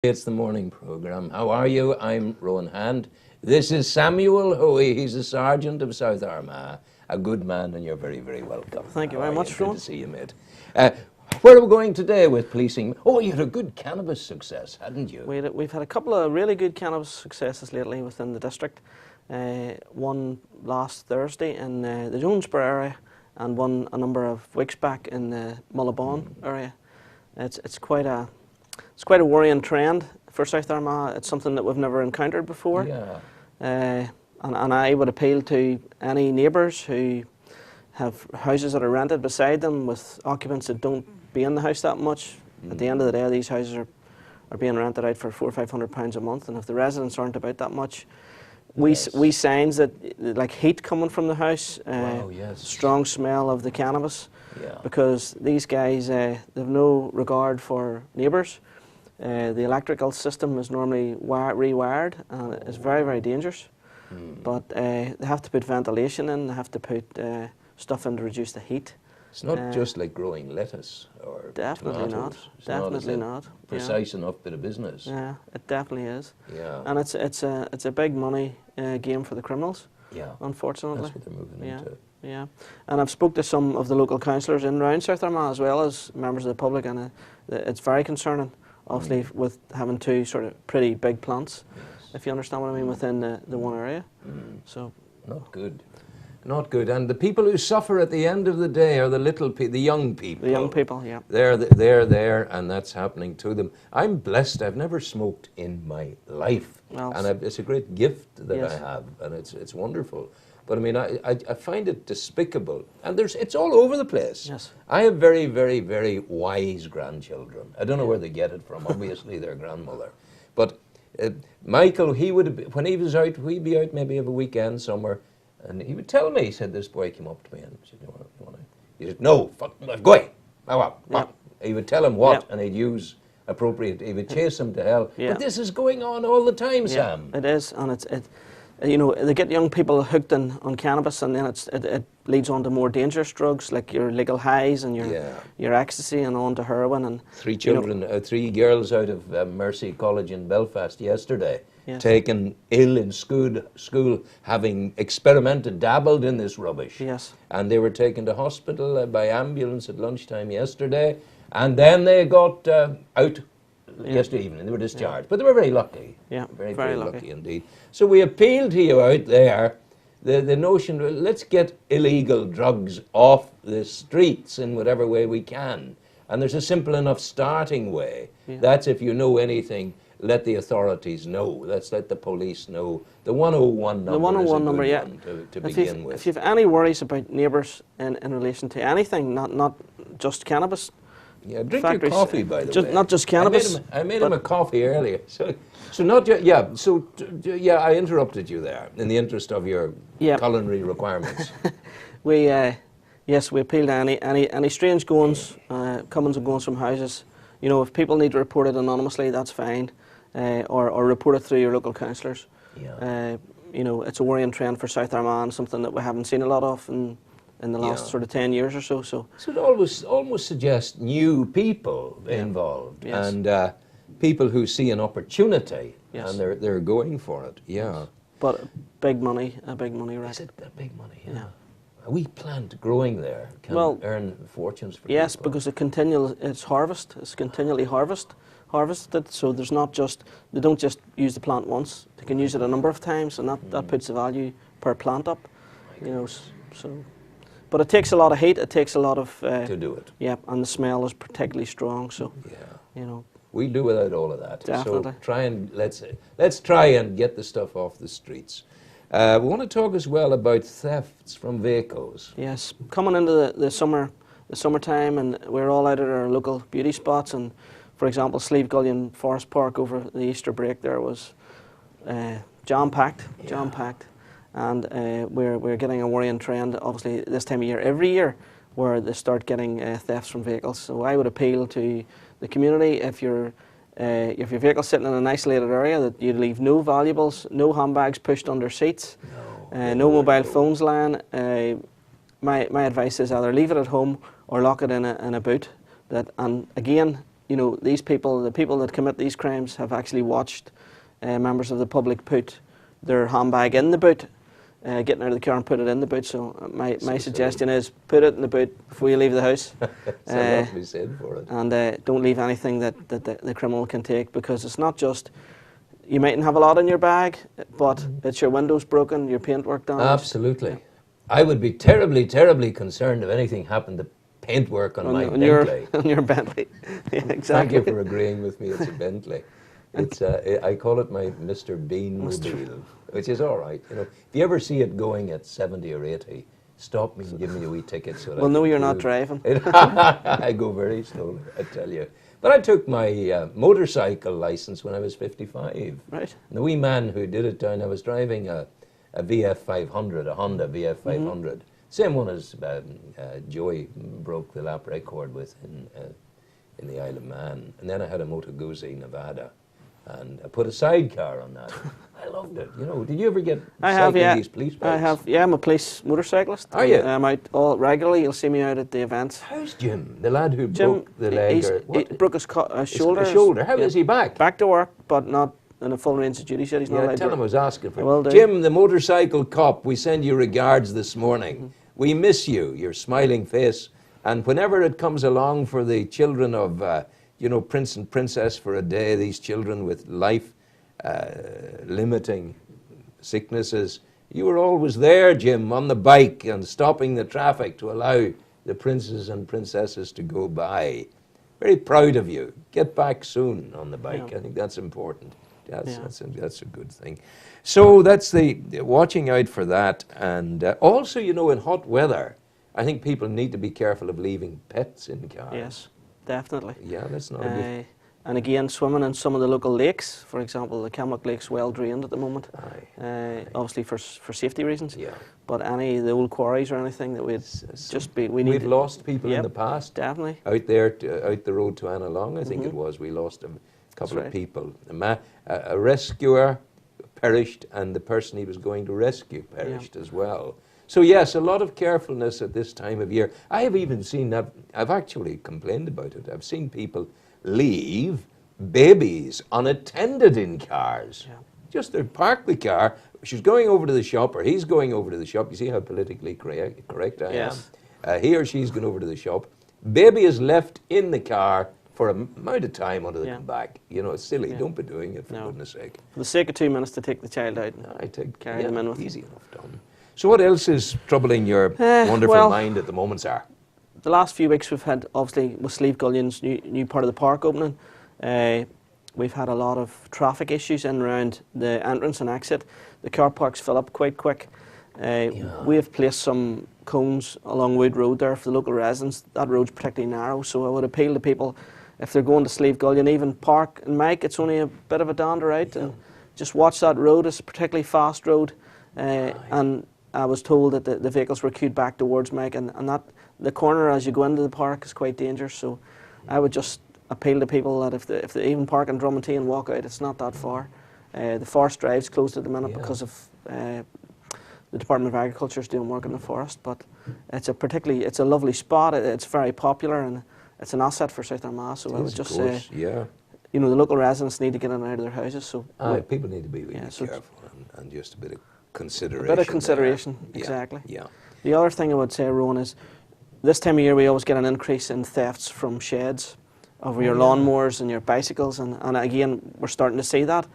It's the morning program. How are you? I'm Rowan Hand. This is Samuel Hoey. He's a sergeant of South Armagh, a good man, and you're very, very welcome. Thank you very much, Rowan. Good to see you, mate. Where are we going today with policing? Oh, you had a good cannabis success, hadn't you? We've had a couple of really good cannabis successes lately within the district. One last Thursday in the Jonesborough area, and one a number of weeks back in the Mullabon area. It's quite a worrying trend for South Armagh. It's something that we've never encountered before. Yeah. And I would appeal to any neighbours who have houses that are rented beside them with occupants that don't be in the house that much. At the end of the day, these houses are being rented out for £400 or £500 a month, and if the residents aren't about that much, we signs that like heat coming from the house, strong smell of the cannabis, because these guys they have no regard for neighbours. The electrical system is normally rewired, and it's very, very dangerous. But they have to put ventilation in, they have to put stuff in to reduce the heat. It's not just like growing lettuce or definitely tomatoes. not. Definitely not. Precise enough bit of business. Yeah, it definitely is. Yeah. And it's a big money game for the criminals. Yeah. Unfortunately. That's what they're moving into. Yeah. And I've spoke to some of the local councillors in around South Armagh as well as members of the public, and it's very concerning, obviously, with having two sort of pretty big plants, if you understand what I mean, within the one area. So not good. Not good. And the people who suffer at the end of the day are the young people. The young people, yeah. They're there, and that's happening to them. I'm blessed. I've never smoked in my life, and it's a great gift that I have, and it's wonderful. But I mean, I find it despicable, and it's all over the place. Yes. I have very, very, very wise grandchildren. I don't know where they get it from. Obviously, their grandmother, but Michael, when he was out, we'd be out maybe of a weekend somewhere. And he would tell me, he said, this boy came up to me and said, you want to? He said, no, fuck, go away. He would tell him what, and he'd use appropriate, he would chase him to hell. But this is going on all the time, Sam. It is, and you know, they get young people hooked on cannabis, and then it leads on to more dangerous drugs like your legal highs and your ecstasy, and on to heroin. And three children, three girls out of Mercy College in Belfast yesterday, taken ill in school, having dabbled in this rubbish. Yes. And they were taken to hospital by ambulance at lunchtime yesterday, and then they got out yesterday evening. They were discharged, but they were very lucky. Yeah, very, very lucky indeed. So we appeal to you out there, the notion, let's get illegal drugs off the streets in whatever way we can. And there's a simple enough starting way. That's if you know anything, let the authorities know. Let's let the police know. The 101 number. The 101 number, to begin with. If you've any worries about neighbours in relation to anything, not just cannabis. Yeah, drink your coffee, by the way. Not just cannabis. I made him a coffee earlier. So I interrupted you there in the interest of your culinary requirements. We appeal to any strange goings, comings and goings from houses. You know, if people need to report it anonymously, that's fine, or report it through your local councillors. You know, it's a worrying trend for South Armagh, something that we haven't seen a lot of in the last sort of 10 years or so. So it almost suggests new people involved, and people who see an opportunity, and they're going for it. Yeah. But big money, right? Is it big money? Yeah. A wee plant growing there can earn fortunes for people. Because it's continually harvested, so there's not just, they don't just use the plant once, they can use it a number of times, and that puts the value per plant up. You know, so. But it takes a lot of heat, it takes a lot of to do it. Yeah, and the smell is particularly strong, so you know. We do without all of that. Definitely. So let's try and get the stuff off the streets. We want to talk as well about thefts from vehicles. Yes, coming into the summertime, and we're all out at our local beauty spots, and for example, Slieve Gullion Forest Park over the Easter break there was jam-packed, and we're getting a worrying trend, obviously, this time of year, every year, where they start getting thefts from vehicles. So I would appeal to the community, if your vehicle's sitting in an isolated area, that you leave no valuables, no handbags pushed under seats, no mobile phones lying. My advice is either leave it at home or lock it in a boot. And again, you know, these people, the people that commit these crimes, have actually watched members of the public put their handbag in the boot, getting out of the car and put it in the boot. So my suggestion is put it in the boot before you leave the house. There's a lot to be said for it. And don't leave anything that the criminal can take, because it's not just, you mightn't have a lot in your bag, but it's your windows broken, your paintwork damaged. Absolutely. I would be terribly, terribly concerned if anything happened to paintwork on my Bentley. On your Bentley. Yeah, exactly. Thank you for agreeing with me. It's a Bentley. It's I call it my Mr. Bean mobile, which is all right. You know, if you ever see it going at 70 or 80, stop me and give me a wee ticket. So well, no, you're not driving. I go very slowly, I tell you. But I took my motorcycle license when I was 55. Right. And the wee man who did it down, I was driving a VF 500, a Honda VF 500. Same one as Joey broke the lap record with in the Isle of Man. And then I had a Moto Guzzi Nevada, and I put a sidecar on that. I loved it. You know, did you ever get these police bikes? I have, yeah, I'm a police motorcyclist. Are you? I'm out all regularly. You'll see me out at the events. How's Jim, the lad who broke the leg? He broke his shoulder. His shoulder. How is he back? Back to work, but not in a full range of duty. Said he's not allowed tell to. him I was asking for I will it. do. Jim, the motorcycle cop, we send you regards this morning. We miss you, your smiling face. And whenever it comes along for the children of, you know, Prince and Princess for a day, these children with life limiting sicknesses, you were always there, Jim, on the bike and stopping the traffic to allow the princes and princesses to go by. Very proud of you. Get back soon on the bike. Yeah. I think that's important. That's a good thing. So that's the watching out for that. And also, you know, in hot weather, I think people need to be careful of leaving pets in cars. Yes, definitely. Yeah, that's not a good... And again, swimming in some of the local lakes, for example, the Camlock Lake's well drained at the moment. Obviously for safety reasons. Yeah. But any of the old quarries or anything that we've lost people in the past. Definitely. Out there, out the road to Annalong, I think it was, we lost a couple of people. A rescuer perished, and the person he was going to rescue perished as well. So yes, a lot of carefulness at this time of year. I have even seen, I've actually complained about it, I've seen people leave babies unattended in cars. Yeah. Just they park the car, she's going over to the shop, or he's going over to the shop. You see how politically correct I am? He or she's going over to the shop. Baby is left in the car for an amount of time until they come back. You know, it's silly. Don't be doing it, for goodness sake. For the sake of 2 minutes to take the child out, carry them in with easy enough done. So what else is troubling your wonderful mind at the moment, sir? The last few weeks we've had, obviously, with Slieve Gullion's new part of the park opening, we've had a lot of traffic issues in and around the entrance and exit. The car parks fill up quite quick. We have placed some cones along Wood Road there for the local residents. That road's particularly narrow, so I would appeal to people, if they're going to Slieve Gullion, even park in Mike. It's only a bit of a dander out, and just watch that road. It's a particularly fast road, and I was told that the vehicles were queued back towards Mike, and that the corner as you go into the park is quite dangerous. So I would just appeal to people that if they even park in Drummondty and walk out, it's not that far. The forest drive's closed at the minute because of the Department of Agriculture is doing work in the forest, but it's a lovely spot. It's very popular, and it's an asset for South Armagh. So I would just say, you know, the local residents need to get in and out of their houses. So people need to be really careful and just a bit of consideration. A bit of consideration, exactly. Yeah. The other thing I would say, Rowan, is this time of year we always get an increase in thefts from sheds over your lawnmowers and your bicycles, and again we're starting to see that.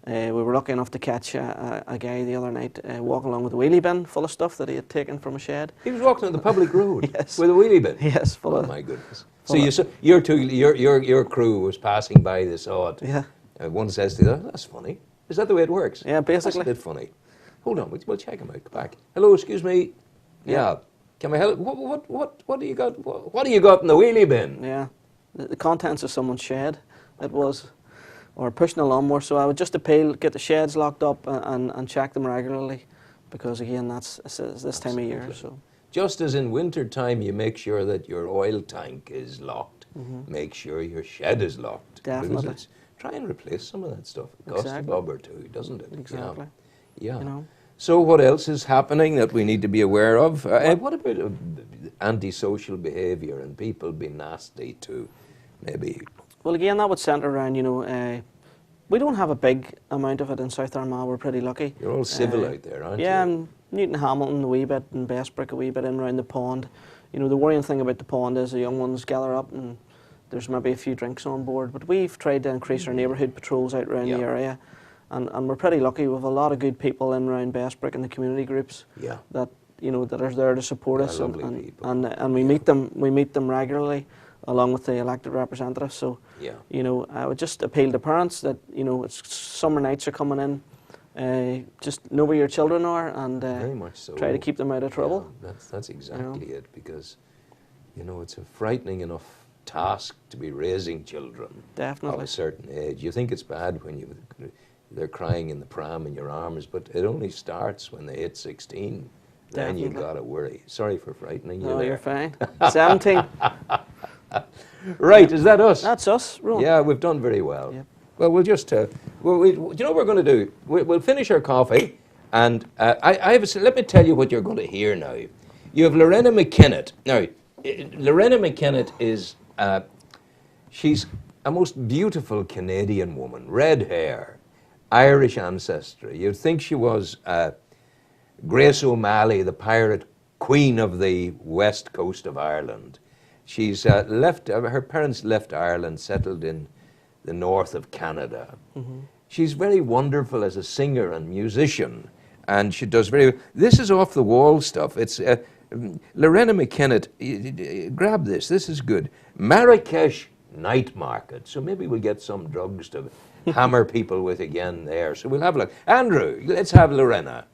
We were lucky enough to catch a guy the other night walking along with a wheelie bin full of stuff that he had taken from a shed. He was walking on the public road with a wheelie bin? Yes, full of... Oh my goodness. So your crew was passing by, they saw it. Yeah. One says to the other, that's funny. Is that the way it works? Yeah, basically. That's a bit funny. Hold on, we'll check him out. Come back. Hello, excuse me. Yeah. Can I help? What do you got? What do you got in the wheelie bin? Yeah. The contents of someone's shed, it was. Or pushing a lawnmower. So I would just appeal, get the sheds locked up and check them regularly, because again, it's this time of year. So just as in winter time, you make sure that your oil tank is locked. Make sure your shed is locked. Definitely. Try and replace some of that stuff. It costs a bob or two, doesn't it? Exactly. Yeah. You know. So what else is happening that we need to be aware of? What about antisocial behaviour and people being nasty to maybe Well, again, that would centre around, we don't have a big amount of it in South Armagh. We're pretty lucky. You're all civil out there, aren't Yeah, you? and Newton Hamilton a wee bit, and Bestbrick a wee bit in around the pond. The worrying thing about the pond is the young ones gather up and there's maybe a few drinks on board. But we've tried to increase our neighbourhood patrols out around the area, and we're pretty lucky. We have a lot of good people in around Bestbrick and the community groups that that are there to support us, and we meet them. We meet them regularly, along with the elected representatives. So I would just appeal to parents that it's summer nights are coming in. Just know where your children are, and very much so. try to keep them out of trouble. Yeah, that's exactly it, because it's a frightening enough task to be raising children Definitely. of a certain age. You think it's bad when they're crying in the pram in your arms, but it only starts when they hit 16. Then you got to worry. Sorry for frightening you. No, there. you're fine. 17. Right, is that us? That's us. Rowan. Yeah, we've done very well. Yep. Well, we'll just, you know what we're going to do? We'll finish our coffee, and let me tell you what you're going to hear now. You have Lorena McKinnott. Now, Lorena McKinnott is, she's a most beautiful Canadian woman, red hair, Irish ancestry. You'd think she was Grace O'Malley, the pirate queen of the west coast of Ireland. She's her parents left Ireland, settled in the north of Canada. Mm-hmm. She's very wonderful as a singer and musician, and she does very. This is off the wall stuff. It's Lorena McKinnott. Grab this. This is good. Marrakesh night market. So maybe we'll get some drugs to hammer people with again there. So we'll have a look. Andrew, let's have Lorena.